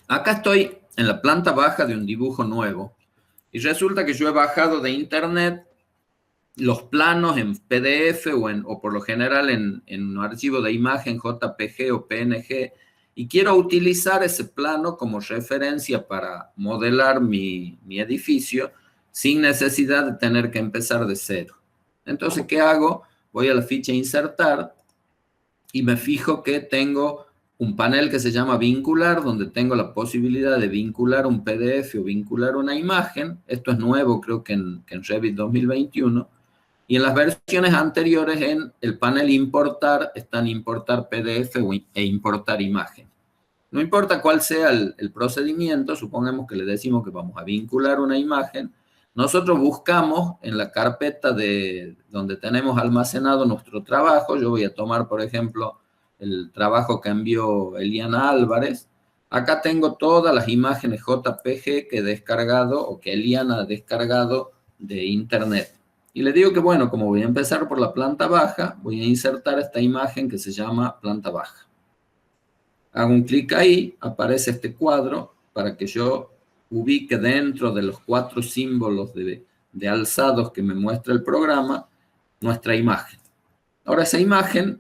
Acá estoy en la planta baja de un dibujo nuevo y resulta que yo he bajado de internet los planos en PDF o por lo general en un archivo de imagen JPG o PNG y quiero utilizar ese plano como referencia para modelar mi edificio sin necesidad de tener que empezar de cero. Entonces, ¿qué hago? Voy a la ficha insertar y me fijo que tengo un panel que se llama vincular, donde tengo la posibilidad de vincular un PDF o vincular una imagen. Esto es nuevo, creo que en Revit 2021. Y en las versiones anteriores en el panel importar están importar PDF e importar imagen. No importa cuál sea el procedimiento, supongamos que le decimos que vamos a vincular una imagen, nosotros buscamos en la carpeta de donde tenemos almacenado nuestro trabajo. Yo voy a tomar, por ejemplo, el trabajo que envió Eliana Álvarez. Acá tengo todas las imágenes JPG que he descargado o que Eliana ha descargado de internet. Y le digo que, bueno, como voy a empezar por la planta baja, voy a insertar esta imagen que se llama planta baja. Hago un clic ahí, aparece este cuadro para que yo ubique dentro de los 4 símbolos de alzados que me muestra el programa nuestra imagen. Ahora esa imagen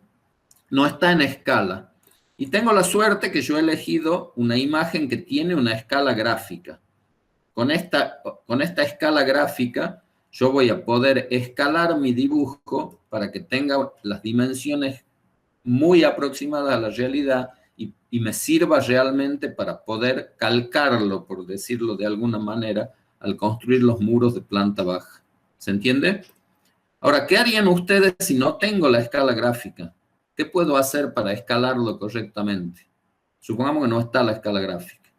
no está en escala y tengo la suerte que yo he elegido una imagen que tiene una escala gráfica. Con esta escala gráfica yo voy a poder escalar mi dibujo para que tenga las dimensiones muy aproximadas a la realidad y me sirva realmente para poder calcarlo, por decirlo de alguna manera, al construir los muros de planta baja. ¿Se entiende? Ahora, ¿qué harían ustedes si no tengo la escala gráfica? ¿Qué puedo hacer para escalarlo correctamente? Supongamos que no está la escala gráfica.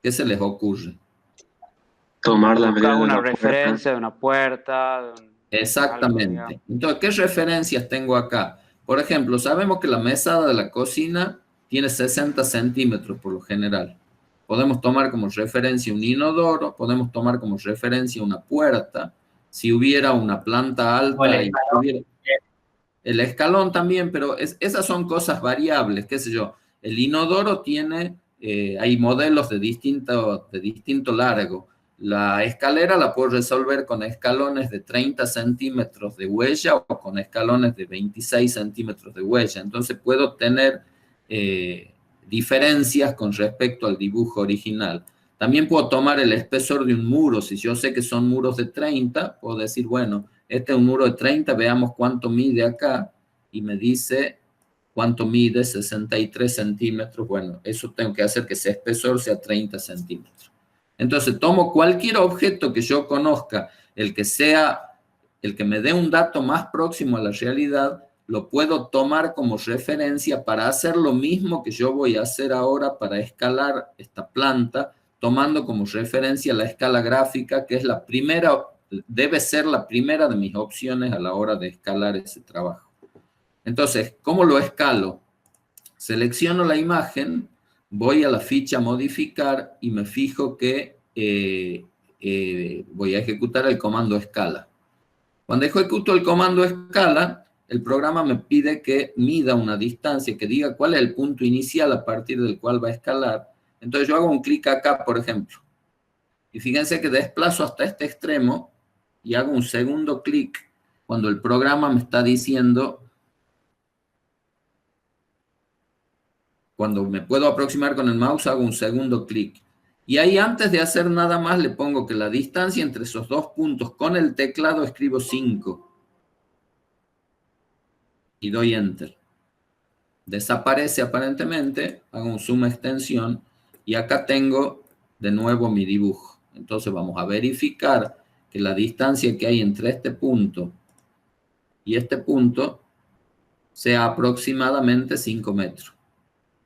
¿Qué se les ocurre? Tomar la medida de una una referencia de una puerta. Exactamente. Entonces, ¿qué referencias tengo acá? Por ejemplo, sabemos que la mesada de la cocina tiene 60 centímetros por lo general. Podemos tomar como referencia un inodoro, podemos tomar como referencia una puerta. Si hubiera una planta alta y hubiera el escalón también, pero esas son cosas variables, qué sé yo. El inodoro tiene, hay modelos de distinto largo. La escalera la puedo resolver con escalones de 30 centímetros de huella o con escalones de 26 centímetros de huella. Entonces puedo tener diferencias con respecto al dibujo original. También puedo tomar el espesor de un muro. Si yo sé que son muros de 30, puedo decir, bueno, este es un muro de 30, veamos cuánto mide acá. Y me dice cuánto mide, 63 centímetros. Bueno, eso tengo que hacer que ese espesor sea 30 centímetros. Entonces, tomo cualquier objeto que yo conozca, el que me dé un dato más próximo a la realidad, lo puedo tomar como referencia para hacer lo mismo que yo voy a hacer ahora para escalar esta planta, tomando como referencia la escala gráfica, que es la primera, debe ser la primera de mis opciones a la hora de escalar ese trabajo. Entonces, ¿cómo lo escalo? Selecciono la imagen, voy a la ficha modificar y me fijo que voy a ejecutar el comando escala. Cuando ejecuto el comando escala, el programa me pide que mida una distancia, que diga cuál es el punto inicial a partir del cual va a escalar. Entonces yo hago un clic acá, por ejemplo. Y fíjense que desplazo hasta este extremo y hago un segundo clic cuando el programa me está diciendo, cuando me puedo aproximar con el mouse, hago un segundo clic. Y ahí antes de hacer nada más le pongo que la distancia entre esos dos puntos con el teclado escribo 5. Y doy Enter. Desaparece aparentemente, hago un zoom extensión y acá tengo de nuevo mi dibujo. Entonces vamos a verificar que la distancia que hay entre este punto y este punto sea aproximadamente 5 metros.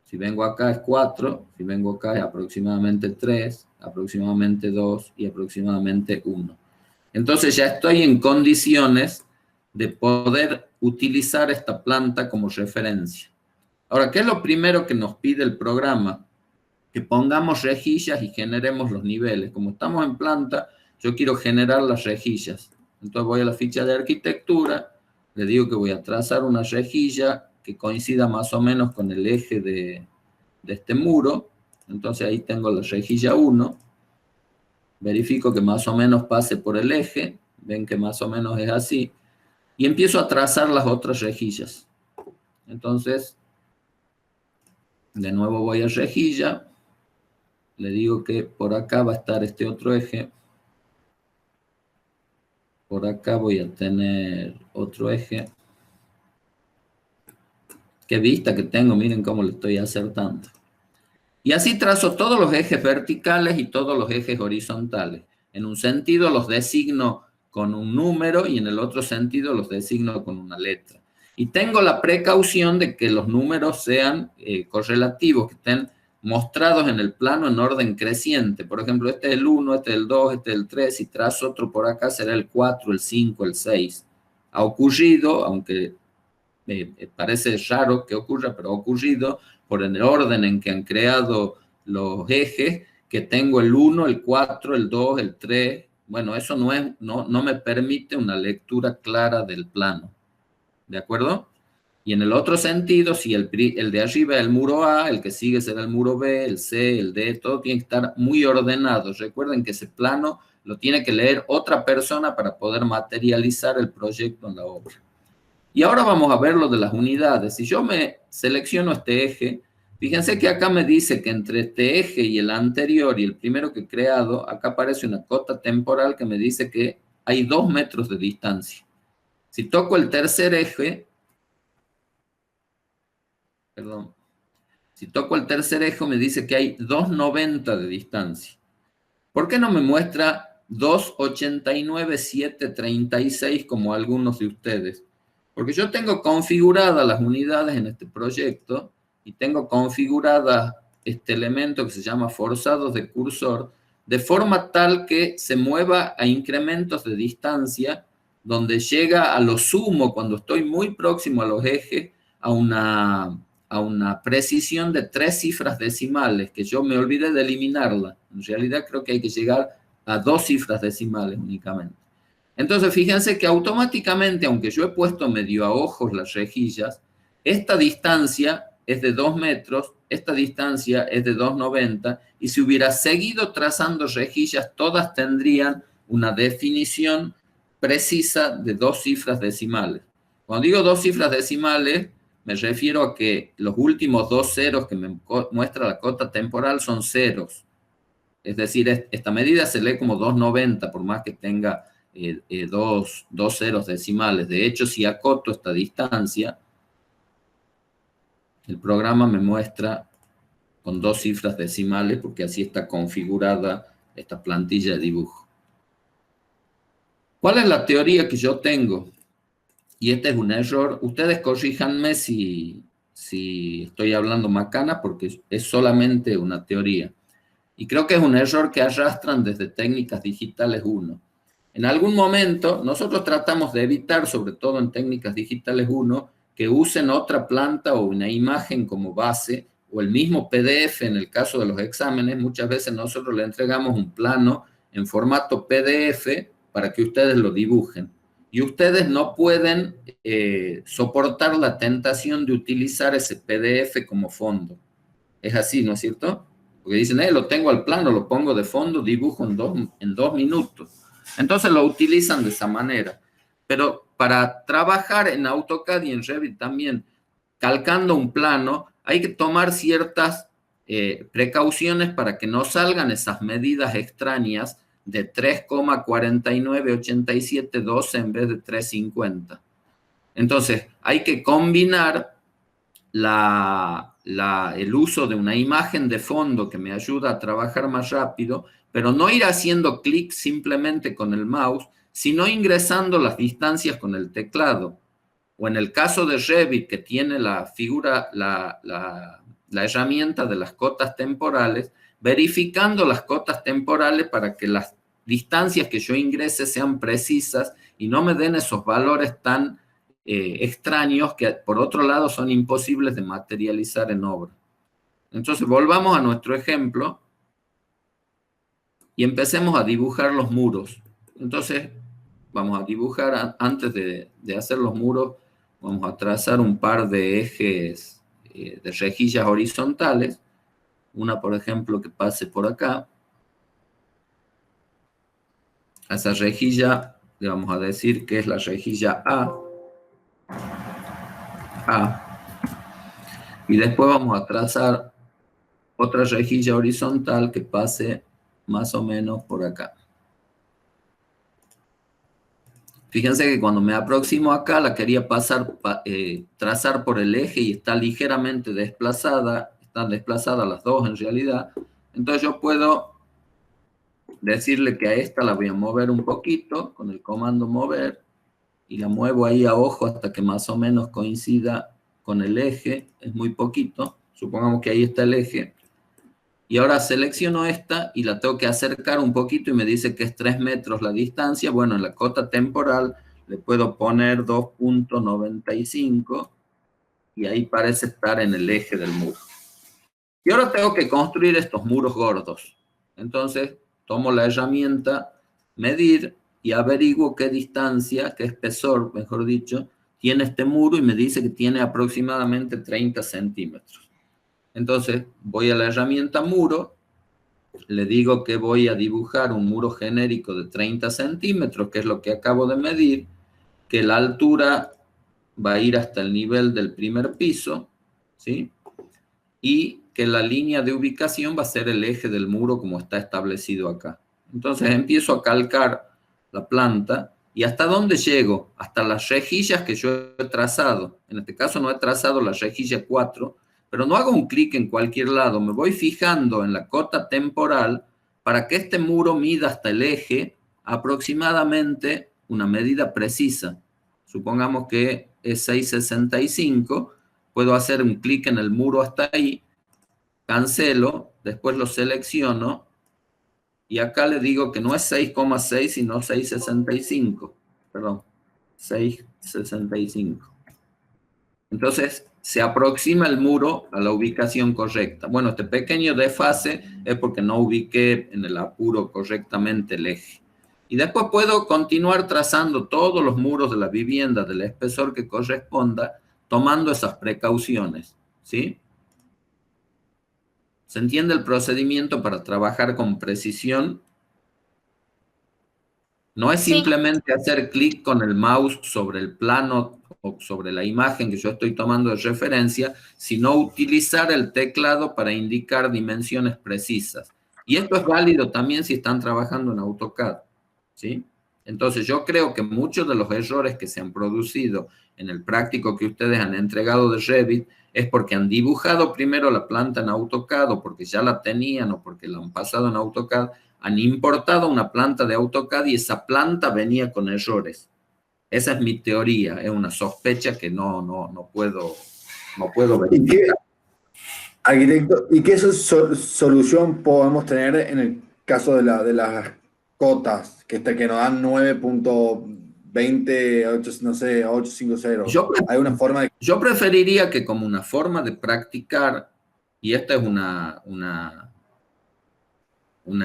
Si vengo acá es 4, si vengo acá es aproximadamente 3, aproximadamente 2 y aproximadamente 1. Entonces ya estoy en condiciones de poder utilizar esta planta como referencia. Ahora, ¿qué es lo primero que nos pide el programa? Que pongamos rejillas y generemos los niveles. Como estamos en planta, yo quiero generar las rejillas. Entonces voy a la ficha de arquitectura, le digo que voy a trazar una rejilla que coincida más o menos con el eje de este muro. Entonces ahí tengo la rejilla 1. Verifico que más o menos pase por el eje. Ven que más o menos es así. Y empiezo a trazar las otras rejillas. Entonces, de nuevo voy a rejilla. Le digo que por acá va a estar este otro eje. Por acá voy a tener otro eje. Qué vista que tengo, miren cómo lo estoy acertando. Y así trazo todos los ejes verticales y todos los ejes horizontales. En un sentido los designo con un número y en el otro sentido los designo con una letra. Y tengo la precaución de que los números sean correlativos, que estén mostrados en el plano en orden creciente. Por ejemplo, este es el 1, este es el 2, este es el 3. Si trazo otro por acá será el 4, el 5, el 6. Ha ocurrido, aunque parece raro que ocurra, pero ha ocurrido por el orden en que han creado los ejes, que tengo el 1, el 4, el 2, el 3. Bueno, eso no me permite una lectura clara del plano. ¿De acuerdo? Y en el otro sentido, si el de arriba es el muro A, el que sigue será el muro B, el C, el D, todo tiene que estar muy ordenado. Recuerden que ese plano lo tiene que leer otra persona para poder materializar el proyecto en la obra. Y ahora vamos a ver lo de las unidades. Si yo me selecciono este eje, fíjense que acá me dice que entre este eje y el anterior y el primero que he creado, acá aparece una cota temporal que me dice que hay 2 metros de distancia. Si toco el tercer eje, perdón, si toco el tercer eje me dice que hay 2,90 de distancia. ¿Por qué no me muestra 2,89,736 como algunos de ustedes? Porque yo tengo configuradas las unidades en este proyecto y tengo configurada este elemento que se llama forzados de cursor, de forma tal que se mueva a incrementos de distancia, donde llega a lo sumo, cuando estoy muy próximo a los ejes, a una precisión de 3 cifras decimales, que yo me olvidé de eliminarla. En realidad creo que hay que llegar a 2 cifras decimales únicamente. Entonces, fíjense que automáticamente, aunque yo he puesto medio a ojos las rejillas, esta distancia es de 2 metros, esta distancia es de 2,90, y si hubiera seguido trazando rejillas, todas tendrían una definición precisa de 2 cifras decimales. Cuando digo 2 cifras decimales, me refiero a que los últimos 2 ceros que me muestra la cota temporal son ceros. Es decir, esta medida se lee como 2,90, por más que tenga dos ceros decimales. De hecho, si acoto esta distancia, el programa me muestra con 2 cifras decimales, porque así está configurada esta plantilla de dibujo. ¿Cuál es la teoría que yo tengo? Y este es un error. Ustedes corríjanme si estoy hablando macana, porque es solamente una teoría. Y creo que es un error que arrastran desde Técnicas Digitales 1. En algún momento, nosotros tratamos de evitar, sobre todo en Técnicas Digitales 1, que usen otra planta o una imagen como base, o el mismo PDF en el caso de los exámenes. Muchas veces nosotros le entregamos un plano en formato PDF para que ustedes lo dibujen. Y ustedes no pueden soportar la tentación de utilizar ese PDF como fondo. Es así, ¿no es cierto? Porque dicen, lo tengo al plano, lo pongo de fondo, dibujo en 2 minutos. Entonces lo utilizan de esa manera. Pero para trabajar en AutoCAD y en Revit también, calcando un plano, hay que tomar ciertas precauciones para que no salgan esas medidas extrañas de 3,498712 en vez de 3,50. Entonces, hay que combinar el uso de una imagen de fondo que me ayuda a trabajar más rápido, pero no ir haciendo clic simplemente con el mouse, sino ingresando las distancias con el teclado. O en el caso de Revit, que tiene la herramienta de las cotas temporales, verificando las cotas temporales para que las distancias que yo ingrese sean precisas y no me den esos valores tan extraños que, por otro lado, son imposibles de materializar en obra. Entonces, volvamos a nuestro ejemplo y empecemos a dibujar los muros. Entonces, vamos a dibujar, antes de hacer los muros, vamos a trazar un par de ejes de rejillas horizontales. una, por ejemplo, que pase por acá. A esa rejilla le vamos a decir que es la rejilla A. Y después vamos a trazar otra rejilla horizontal que pase más o menos por acá. Fíjense que cuando me aproximo acá, la quería trazar por el eje y está ligeramente desplazada. Están desplazadas las dos en realidad. Entonces yo puedo decirle que a esta la voy a mover un poquito con el comando mover. Y la muevo ahí a ojo hasta que más o menos coincida con el eje. Es muy poquito. Supongamos que ahí está el eje. Y ahora selecciono esta y la tengo que acercar un poquito y me dice que es 3 metros la distancia. Bueno, en la cota temporal le puedo poner 2.95 y ahí parece estar en el eje del muro. Y ahora tengo que construir estos muros gordos. Entonces, tomo la herramienta medir y averiguo qué distancia, qué espesor, mejor dicho, tiene este muro y me dice que tiene aproximadamente 30 centímetros. Entonces, voy a la herramienta muro, le digo que voy a dibujar un muro genérico de 30 centímetros, que es lo que acabo de medir, que la altura va a ir hasta el nivel del primer piso, ¿sí? Y que la línea de ubicación va a ser el eje del muro como está establecido acá. Entonces, empiezo a calcar la planta. ¿Y hasta dónde llego? Hasta las rejillas que yo he trazado. En este caso no he trazado la rejilla 4, pero no hago un clic en cualquier lado, me voy fijando en la cota temporal para que este muro mida hasta el eje aproximadamente una medida precisa. Supongamos que es 6,65, puedo hacer un clic en el muro hasta ahí, cancelo, después lo selecciono y acá le digo que no es 6,6 sino 6,65, perdón, 6,65. Entonces, se aproxima el muro a la ubicación correcta. Bueno, este pequeño desfase es porque no ubiqué en el apuro correctamente el eje. Y después puedo continuar trazando todos los muros de la vivienda del espesor que corresponda, tomando esas precauciones, ¿sí? ¿Se entiende el procedimiento para trabajar con precisión? No es simplemente hacer clic con el mouse sobre el plano o sobre la imagen que yo estoy tomando de referencia, sino utilizar el teclado para indicar dimensiones precisas. Y esto es válido también si están trabajando en AutoCAD, ¿sí? Entonces yo creo que muchos de los errores que se han producido en el práctico que ustedes han entregado de Revit es porque han dibujado primero la planta en AutoCAD o porque ya la tenían o porque la han pasado en AutoCAD, han importado una planta de AutoCAD y esa planta venía con errores. Esa es mi teoría, es una sospecha que no puedo verificar. Arquitecto, ¿y qué solución podemos tener en el caso de las cotas que nos dan 9.20, no sé, 850? ¿Hay una forma de...? Yo preferiría que como una forma de practicar, y esta es una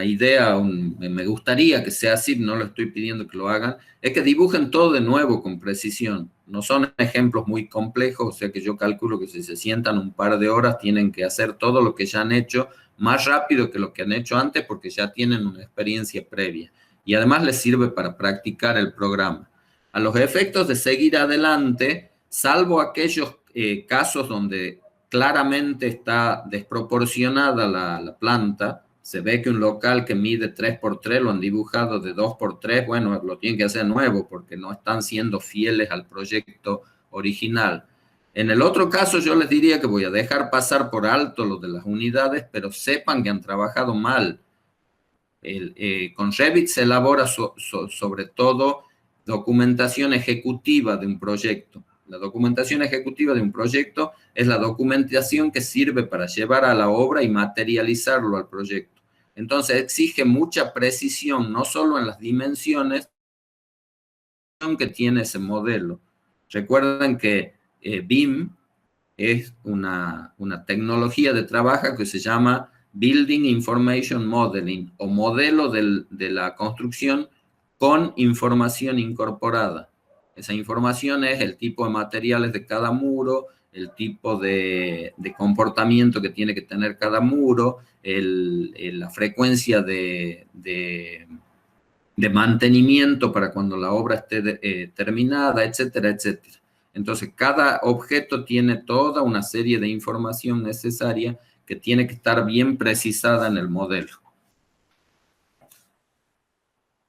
idea, me gustaría que sea así, no lo estoy pidiendo que lo hagan, es que dibujen todo de nuevo con precisión. No son ejemplos muy complejos, o sea que yo calculo que si se sientan un par de horas tienen que hacer todo lo que ya han hecho más rápido que lo que han hecho antes porque ya tienen una experiencia previa. Y además les sirve para practicar el programa. A los efectos de seguir adelante, salvo aquellos casos donde claramente está desproporcionada la planta, se ve que un local que mide 3x3 lo han dibujado de 2x3, bueno, lo tienen que hacer nuevo porque no están siendo fieles al proyecto original. En el otro caso yo les diría que voy a dejar pasar por alto lo de las unidades, pero sepan que han trabajado mal. Con Revit se elabora sobre todo documentación ejecutiva de un proyecto. La documentación ejecutiva de un proyecto es la documentación que sirve para llevar a la obra y materializarlo al proyecto. Entonces exige mucha precisión, no solo en las dimensiones que tiene ese modelo. Recuerden que BIM es una tecnología de trabajo que se llama Building Information Modeling, o modelo de la construcción con información incorporada. Esa información es el tipo de materiales de cada muro, el tipo de comportamiento que tiene que tener cada muro, la frecuencia de mantenimiento para cuando la obra esté terminada, etcétera, etcétera. Entonces, cada objeto tiene toda una serie de información necesaria que tiene que estar bien precisada en el modelo.